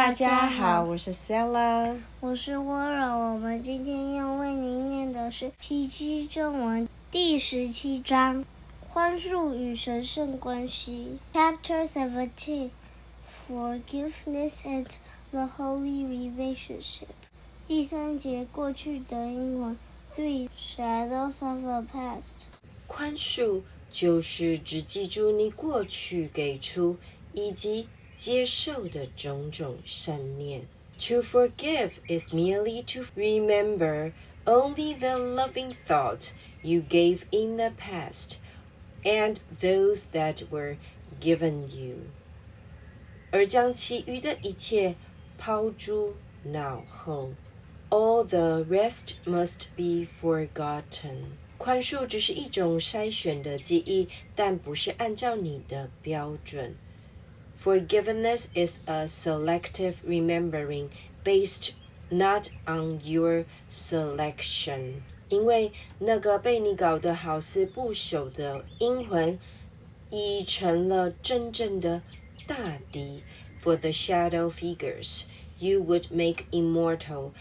大家好，我是 Stella， 我是 Wara。我们今天要为您念的是《奇迹正文》第17章，宽恕与神圣关系 Chapter 17 Forgiveness and the Holy Relationship 第3节过去的阴魂 3 Shadows of the Past 宽恕就是只记住你过去给出以及接受的种种善念。To forgive is merely to remember only the loving thought you gave in the past and those that were given you. 而将其余的一切抛诸脑后。All the rest must be forgotten. 宽恕只是一种筛选的记忆，但不是按照你的标准。Forgiveness is a selective remembering based not on your selection. 因为那个被你搞得好似不朽的阴魂，已成了真正的大敌。For the shadow figures you would make immortal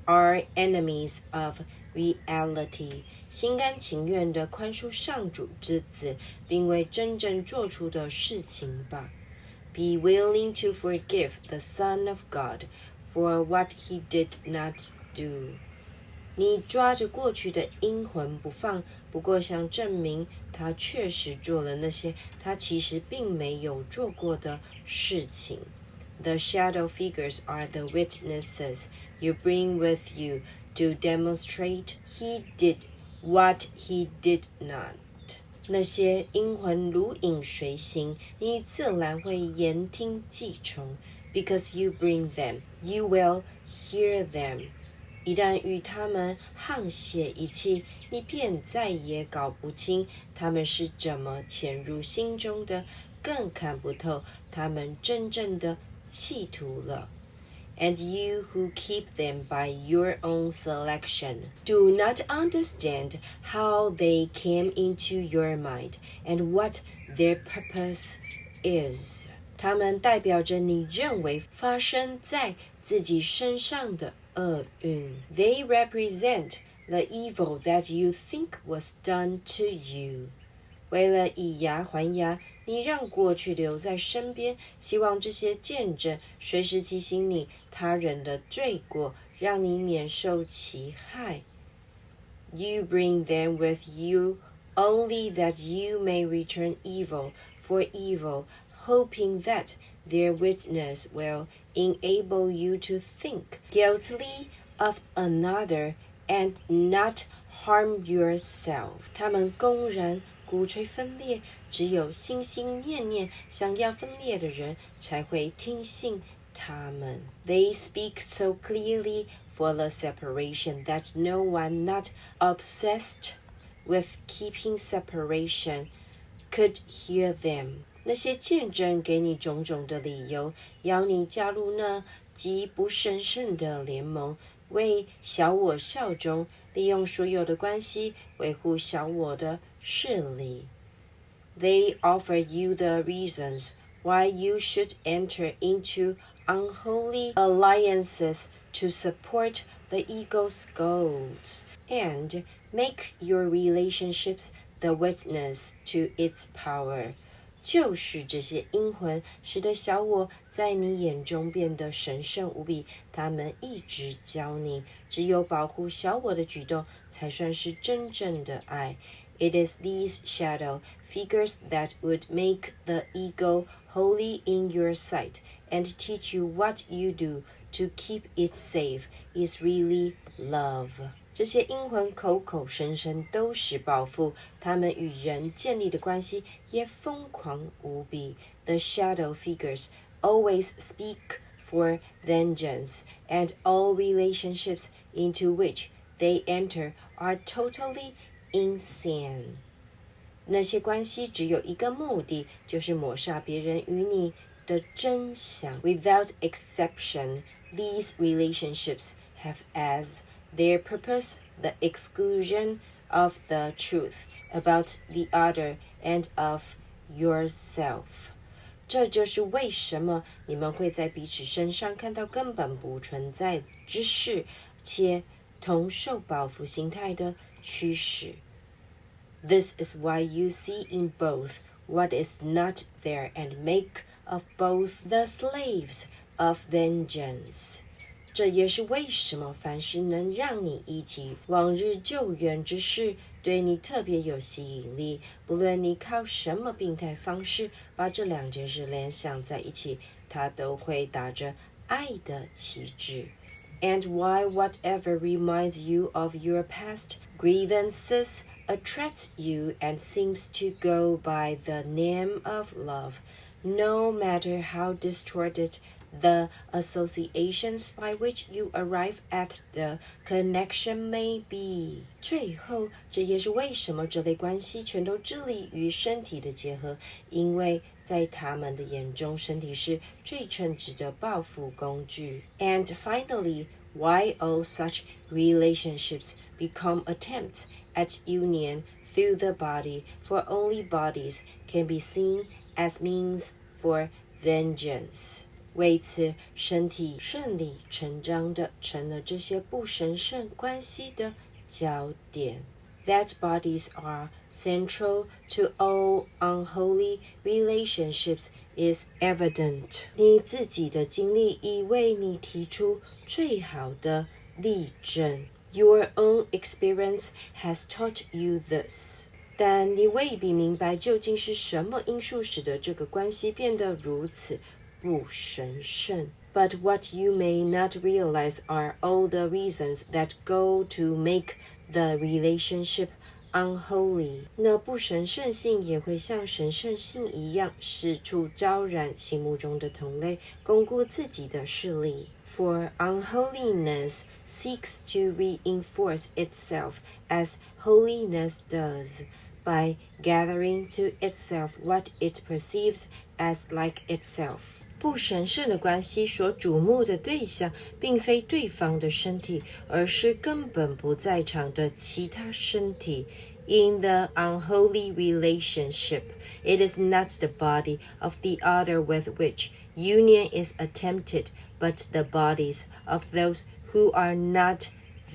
are enemies of reality. 心甘情愿地宽恕上主之子，并为真正做出的事情吧。Be willing to forgive the Son of God for what he did not do. 你抓着过去的阴魂不放，不过想证明他确实做了那些他其实并没有做过的事情。The shadow figures are the witnesses you bring with you to demonstrate he did what he did not.那些阴魂如影随形，你自然会言听计从。Because you bring them, you will hear them. 一旦与他们沆瀣一气，你便再也搞不清他们是怎么潜入心中的，更看不透他们真正的企图了。And you who keep them by your own selection do not understand how they came into your mind and what their purpose is. 它们代表着你认为发生在自己身上的厄运。They represent the evil that you think was done to you. 为了以牙还牙，你让过去留在身边，希望这些见证随时提醒你他人的罪过，让你免受其害。You bring them with you only that you may return evil for evil, hoping that their witness will enable you to think guiltily of another and not harm yourself. 他们公然鼓吹分裂，只有心心念念想要分裂的人才会听信他们。They speak so clearly for the separation that no one not obsessed with keeping separation could hear them. 那些见证给你种种的理由，要你加入那极不神圣的联盟，为小我效忠，利用所有的关系维护小我的势力。They offer you the reasons why you should enter into unholy alliances to support the ego's goals and make your relationships the witness to its power. 就是这些阴魂使得小我在你眼中变得神圣无比，他们一直教你，只有保护小我的举动才算是真正的爱。It is these shadow figures that would make the ego holy in your sight and teach you what you do to keep it safe is really love. 这些阴魂口口声声都是报复，他们与人建立的关系也疯狂无比。The shadow figures always speak for vengeance, and all relationships into which they enter are totally insane. 那些关系只有一个目的，就是抹杀别人与你的真相。Without exception, these relationships have as their purpose the exclusion of the truth about the other and of yourself. 这就是为什么你们会在彼此身上看到根本不存在之事，且同受报复心态的驱使。This is why you see in both what is not there and make of both the slaves of vengeance. 这也是为什么凡是能让你忆起往日救援之事，对你特别有吸引力，不论你靠什么病态方式把这两件事联想在一起，它都会打着爱的旗帜。And why whatever reminds you of your past grievances attracts you and seems to go by the name of love, no matter how distorted the associations by which you arrive at the connection may be. 最后，这也是为什么这类关系全都致力于身体的结合，因为在他们的眼中，身体是最称职的报复工具。And finally, why all such relationships become attempts at union through the body, for only bodies can be seen as means for vengeance. 为此，身体顺理成章地成了这些不神圣关系的焦点。That bodies are central to all unholy relationships is evident. 你自己的经历已为你提出最好的例证。Your own experience has taught you this. 但你未必明白究竟是什么因素使得这个关系变得如此不神圣。But what you may not realize are all the reasons that go to make the relationship unholy. 那不神圣性也会像神圣性一样，四处招染心目中的同类，巩固自己的势力。For unholiness seeks to reinforce itself as holiness does, by gathering to itself what it perceives as like itself. 不神圣的关系所瞩目的对象，并非对方的身体，而是根本不在场的其他身体。In the unholy relationship, it is not the body of the other with which union is attempted, but the bodies of those who are not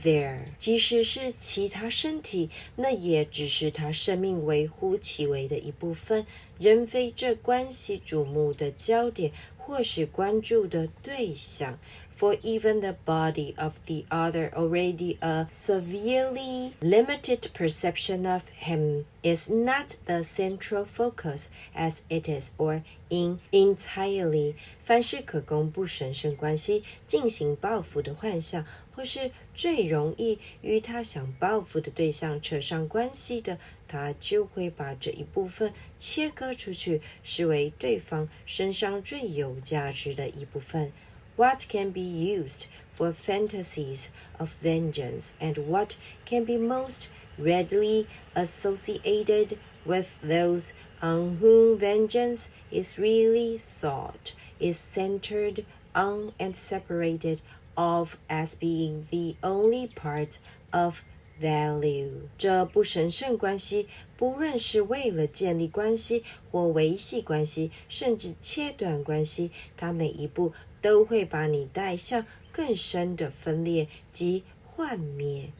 there. 即使是其他身体，那也只是他生命微乎其微的一部分，仍非这关系瞩目的焦点或是关注的对象。For even the body of the other, already a severely limited perception of him, is not the central focus as it is, or in entirely. 凡是可供不神圣关系进行报复的幻象，或是最容易与他想报复的对象扯上关系的，他就会把这一部分切割出去，视为对方身上最有价值的一部分。What can be used for fantasies of vengeance, and what can be most readily associated with those on whom vengeance is really sought, is centered on and separated off as being the only part of value. 这不神圣关系，不论是为了建立关系或维系关系，甚至切断关系，它每一步都会把你带向更深的分裂及幻灭。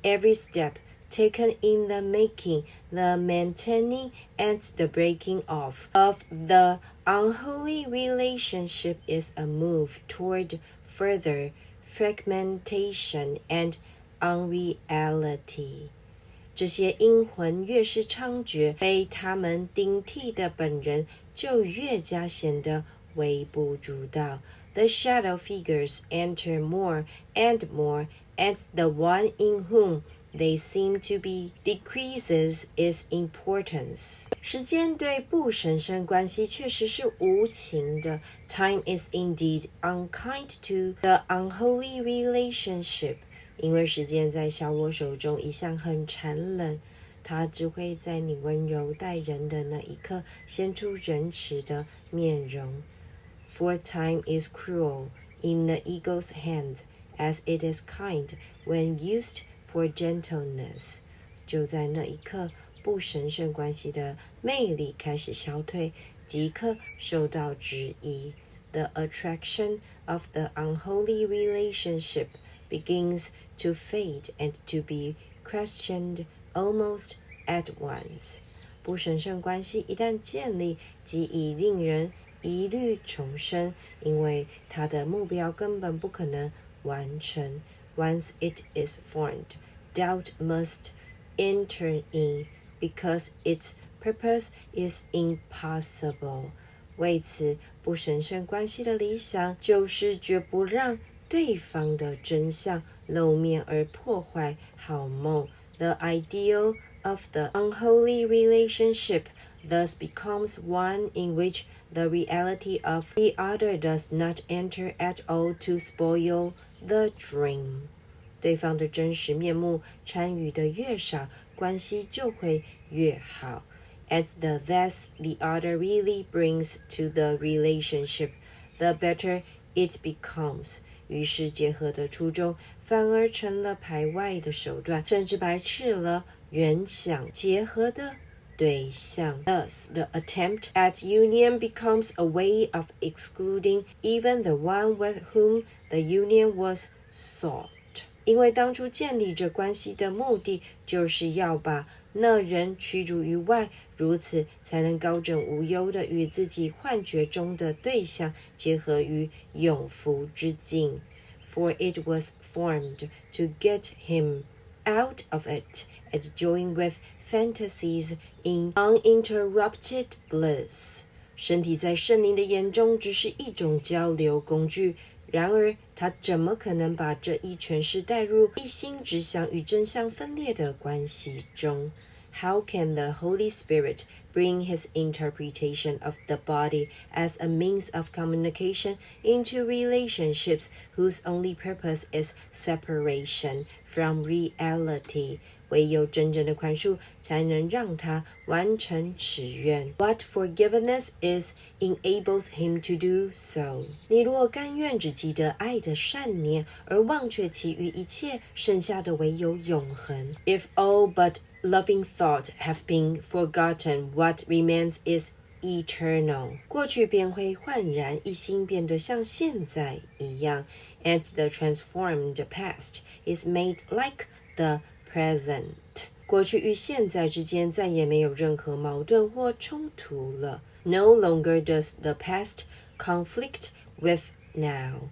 Every step taken in the making, the maintaining, and the breaking off of the unholy relationship is a move toward further fragmentation and unreality. 这些阴魂越是猖獗，被他们顶替的本人就越加显得微不足道。The shadow figures enter more and more, and the one in whom they seem to be decreases its importance. 时间对不神圣关系确实是无情的。Time is indeed unkind to the unholy relationship. 因为时间在小我手中一向很残忍，它只会在你温柔待人的那一刻显出仁慈的面容。For time is cruel in the ego's hand, as it is kind when used for gentleness. 就在那一刻，不神圣关系的魅力开始消退，即刻受到质疑。The attraction of the unholy relationship begins to fade and to be questioned almost at once. 不神圣关系一旦建立，即已令人疑虑重生，因为它的目标根本不可能完成。Once it is formed, doubt must enter in because its purpose is impossible. 为此，不神圣关系的理想就是绝不让对方的真相露面而破坏好梦。The ideal of the unholy relationship thus becomes one in which the reality of the other does not enter at all to spoil the dream. 对方的真实面目参与的越少，关系就会越好。As the less the other really brings to the relationship, the better it becomes. 于是结合的初衷反而成了排外的手段，甚至排斥了原想结合的对象。Thus, the attempt at union becomes a way of excluding even the one with whom the union was sought. 因为当初建立这关系的目的，就是要把那人驱逐于外，如此才能高枕无忧地与自己幻觉中的对象结合于永福之境。For it was formed to get him out of it and join with fantasies in uninterrupted bliss. 身体在圣灵的眼中只是一种交流工具，然而他怎么可能把这一诠释带入一心只想与真相分裂的关系中？ How can the Holy Spirit bring his interpretation of the body as a means of communication into relationships whose only purpose is separation from reality? 唯有真正的宽恕才能让他完成此愿。What forgiveness is enables him to do so. 你若甘愿只记得爱的善念，而忘却其余一切，剩下的唯有永恒。If all but loving thought have been forgotten, what remains is eternal. 过去便会焕然一新，变得像现在一样。And the transformed past is made like the present. 过去与现在之间再也没有任何矛盾或冲突了。No longer does the past conflict with now.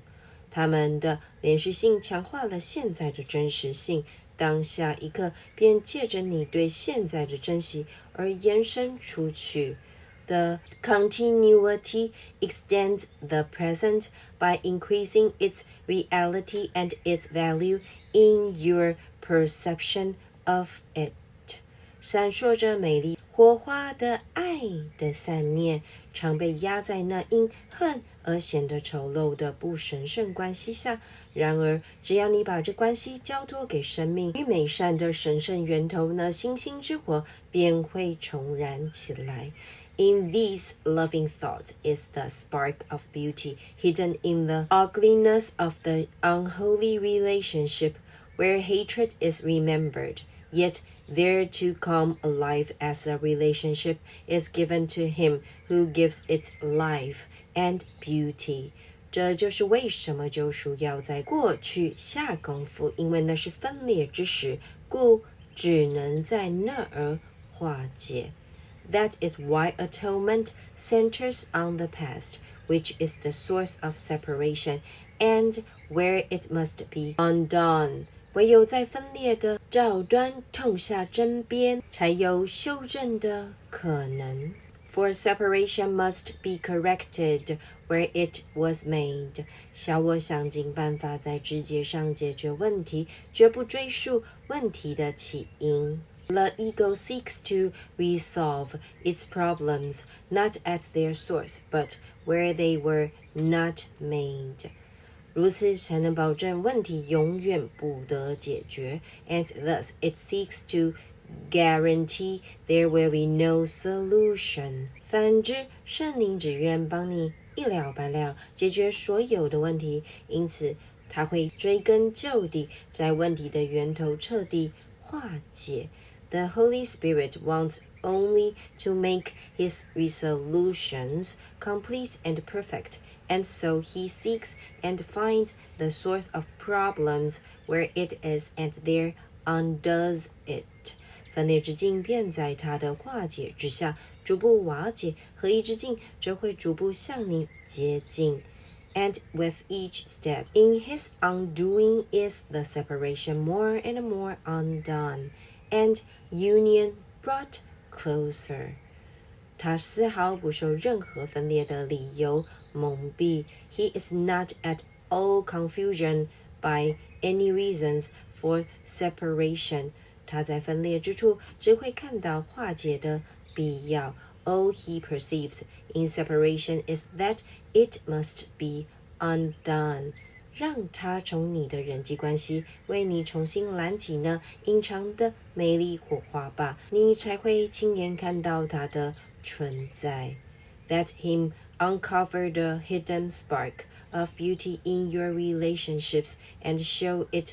它们的连续性强化了现在的真实性，当下一刻便借着你对现在的珍惜而延伸出去。The continuity extends the present by increasing its reality and its value in your perception of it. 闪烁着美丽火花的爱的散念，常被压在那因恨而显得丑陋的不神圣关系下。然而，只要你把这关系交托给生命与美善的神圣源头，那星星之火便会重燃起来。In these, loving thought is the spark of beauty hidden in the ugliness of the unholy relationship, where hatred is remembered, yet there to come alive as the relationship is given to him who gives it life and beauty. 这就是为什么救赎要在过去下功夫，因为那是分裂之时，故只能在那儿化解。That is why atonement centers on the past, which is the source of separation, and where it must be undone. 唯有在分裂的兆端痛下针砭，才有修正的可能。For separation must be corrected where it was made. 小我想尽办法在枝节上解决问题，绝不追溯问题的起因。The ego seeks to resolve its problems not at their source, but where they were not made. 如此才能保证问题永远不得解决 and thus it seeks to guarantee there will be no solution. 反之，圣灵只愿帮你一了百了解决所有的问题，因此他会追根究底，在问题的源头彻底化解。The Holy Spirit wants only to make his resolutions complete and perfect, and so he seeks and finds the source of problems where it is and there undoes it. 分裂之境便在他的化解之下逐步瓦解，合一之境则会逐步向你接近。And with each step in his undoing is the separation more and more undone, and union brought closer. 他丝毫不受任何分裂的理由蒙蔽。He is not at all confusion by any reasons for separation. 他在分裂之处只会看到化解的必要。All he perceives in separation is that it must be undone. 让他从你的人际关系为你重新燃起那隐藏的美丽火花吧，你才会亲眼看到它的存在。Let him uncover the hidden spark of beauty in your relationships and show it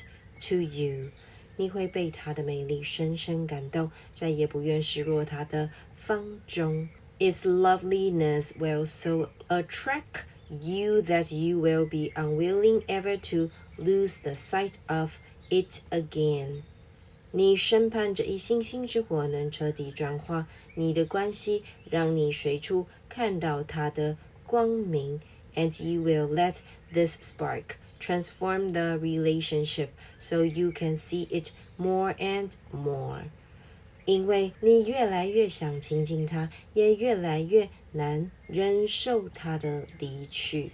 to you. 你会被它的美丽深深感动，再也不愿失落它的芳踪。Its loveliness will so attract you that you will be unwilling ever to lose the sight of it again. 你深盼着一星星之火能彻底转化你的关系，让你随处看到它的光明。And you will let this spark transform the relationship so you can see it more and more. 因为你越来越想亲近它，也越来越难忍受它的离去。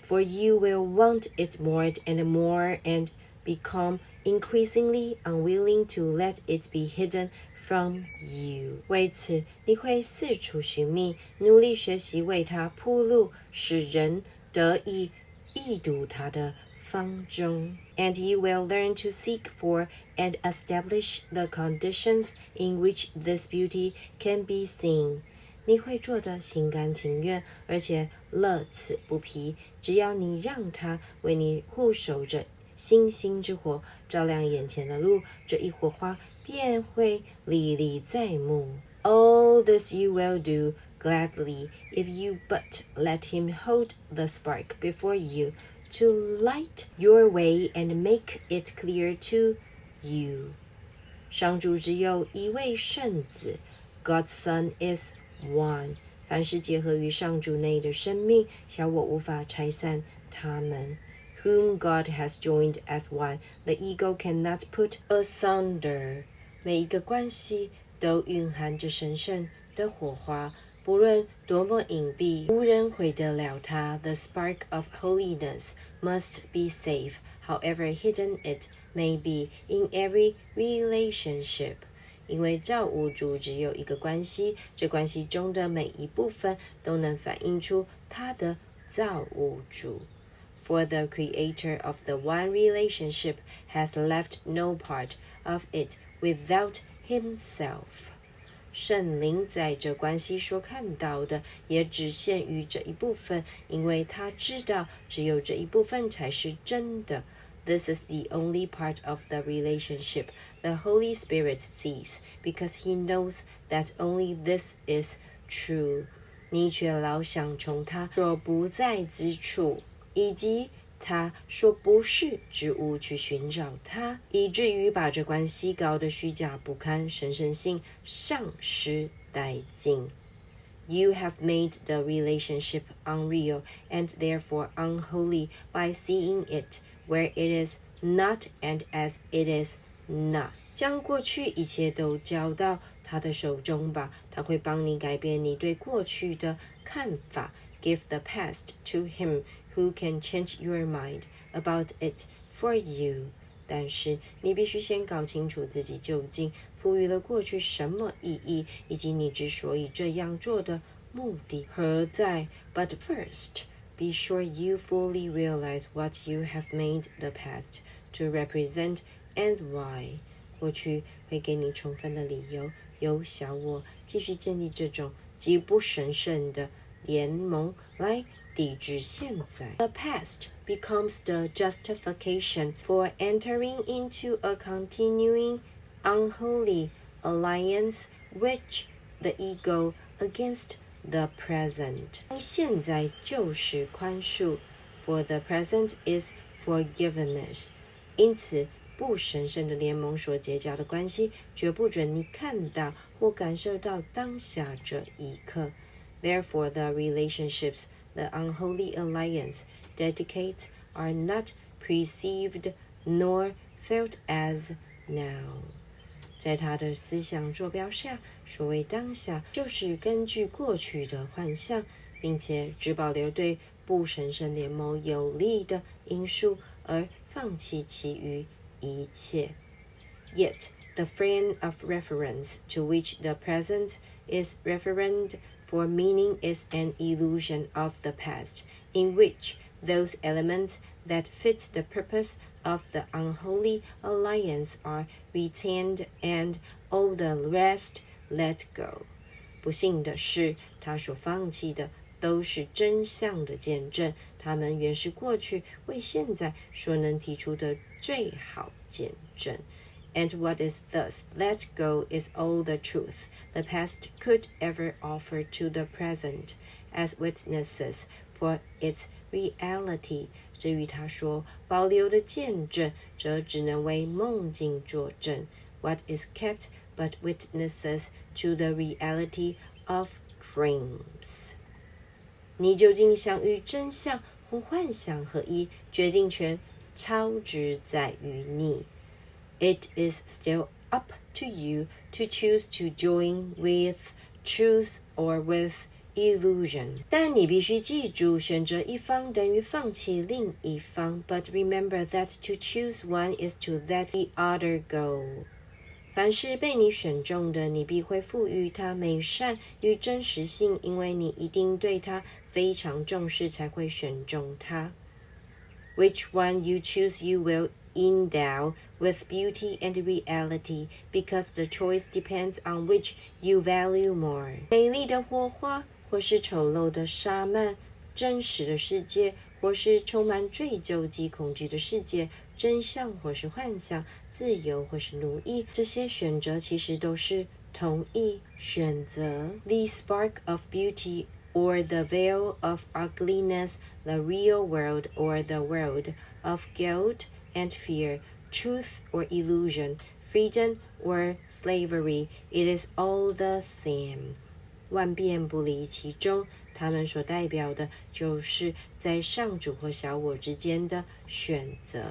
For you will want it more and more and become increasingly unwilling to let it be hidden from you. 为此，你会四处寻觅，努力学习为它铺路，使人得以一睹它的芳踪。And you will learn to seek for and establish the conditions in which this beauty can be seen. 你会做得心甘情愿，而且乐此不疲。只要你让它为你护守着星星之火，照亮眼前的路，这一火花便会历历在目。All this you will do gladly if you but let him hold the spark before you to light your way and make it clear to you. 上主只有一位圣子 God's Son is one. 凡是结合于上主内的生命，小我无法拆散他们。Whom God has joined as one, the ego cannot put asunder. 每一个关系都蕴含着神圣的火花，不论多么隐蔽，无人毁得了它。The spark of holiness must be safe, however hidden it may be in every relationship. 因为造物主只有一个关系，这关系中的每一部分都能反映出他的造物主。For the creator of the one relationship has left no part of it without himself. 圣灵在这关系所看到的也只限于这一部分，因为他知道只有这一部分才是真的。This is the only part of the relationship the Holy Spirit sees, because he knows that only this is true. 你却老想从他所不在之处，以及他所不是之物去寻找他，以至于把这关系搞得虚假不堪，神圣性丧失殆尽。You have made the relationship unreal and therefore unholy by seeing it where it is not and as it is not. 将过去一切都交到他的手中吧，他会帮你改变你对过去的看法。Give the past to him who can change your mind about it for you. 但是你必须先搞清楚自己究竟赋予了过去什么意义，以及你之所以这样做的目的何在。But first, be sure you fully realize what you have made the past to represent and why. 过去会给你充分的理由，由小我继续建立这种极不神圣的联盟来抵制现在。The past becomes the justification for entering into a continuing unholy alliance with the ego against the present. 现在就是宽恕 for the present is forgiveness. 因此不神圣的联盟所结交的关系绝不准你看到或感受到当下这一刻。Therefore, the relationships the unholy alliance dedicates are not perceived nor felt as now. 在他的思想坐标下，所谓当下就是根据过去的幻象，并且只保留对不神圣联盟有利的因素，而放弃其余一切。Yet, the frame of reference to which the present is referent for meaning is an illusion of the past, in which those elements that fit the purpose of the unholy alliance are retained and all the rest let go. 不幸的是，他所放弃的都是真相的见证，他们原是过去为现在所能提出的最好见证。And what is thus let go is all the truth the past could ever offer to the present as witnesses for its reality. 至于他说保留的见证，则只能为梦境作证。What is kept but witnesses to the reality of dreams. 你究竟想与真相或幻想合一，决定权超之在于你。It is still up to you to choose to join with truth or with illusion. 但你必须记住，选择一方等于放弃另一方。But remember that to choose one is to let the other go. 凡是被你选中的，你必会赋予它美善与真实性，因为你一定对它非常重视，才会选中它。Which one you choose, you will endow with beauty and reality, because the choice depends on which you value more. 美丽的火花，或是丑陋的沙曼，真实的世界，或是充满追究及恐惧的世界，真相或是幻想，自由或是奴役，这些选择其实都是同一选择。The spark of beauty or the veil of ugliness, the real world or the world of guilt and fear, truth or illusion, freedom or slavery, it is all the same. 万变不离其中，它们所代表的就是在上主或小我之间的选择。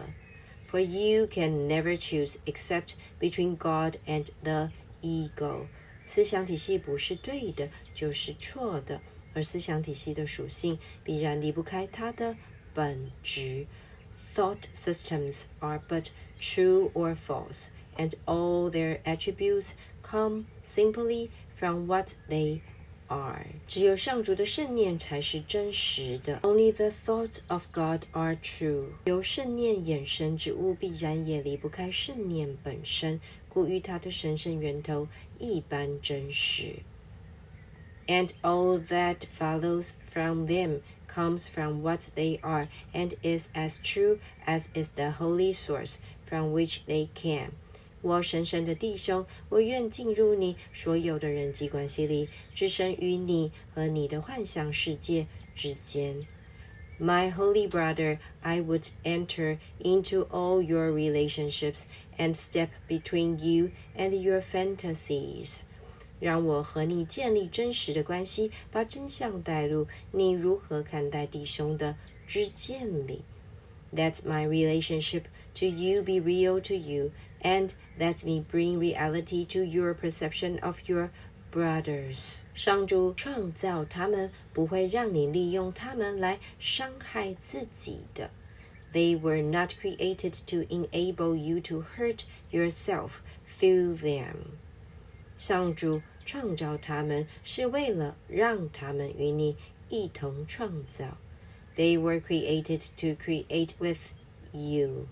For you can never choose except between God and the ego. 思想体系不是对的，就是错的，而思想体系的属性必然离不开它的本质。Thought systems are but true or false, and all their attributes come simply from what they are. 只有上主的圣念才是真实的。Only the thoughts of God are true. 由圣念衍生之物必然也离不开圣念本身，故与它的神圣源头一般真实。And all that follows from them comes from what they are, and is as true as is the holy source from which they came. 我神圣的弟兄，我愿进入你所有的人际关系里，置身于你和你的幻想世界之间。My holy brother, I would enter into all your relationships and step between you and your fantasies. 让我和你建立真实的关系，把真相带入你如何看待弟兄的之间里。Let my relationship to you be real to you, and let me bring reality to your perception of your brothers. 上主创造他们，不会让你利用他们来伤害自己的。They were not created to enable you to hurt yourself through them. 上主创造他们是为了让他们与你一同创造。They were created to create with you.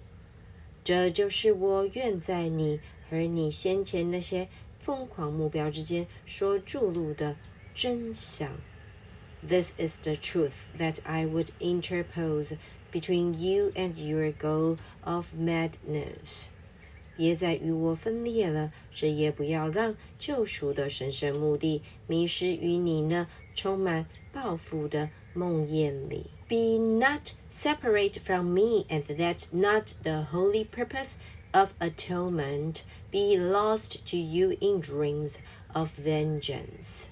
这就是我愿在你和你先前那些疯狂目标之间所注入的真相。This is the truth that I would interpose between you and your goal of madness. 别再与我分裂了，这也不要让救赎的神圣目的迷失于你那充满抱负的梦魇里。Be not separate from me, and let not the holy purpose of atonement be lost to you in dreams of vengeance.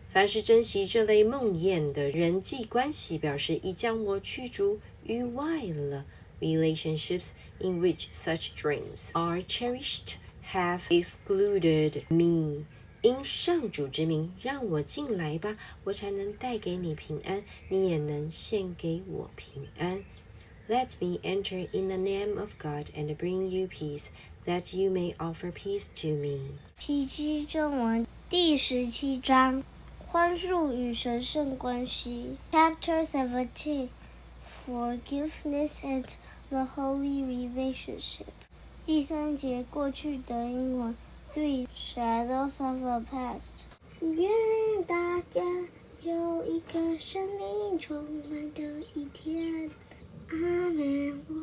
凡是珍惜这类梦魇的人际关系，表示已将我驱逐于外了。Relationships in which such dreams are cherished have excluded me. 因上主之名，让我进来吧，我才能带给你平安，你也能献给我平安。Let me enter in the name of God and bring you peace, that you may offer peace to me. 奇迹正文第17章，宽恕与神圣关系 Chapter 17 Forgiveness and the Holy Relationship 第3节，过去的阴魂 3 Shadows of the Past 愿大家有一个生命充满的一天，阿们。我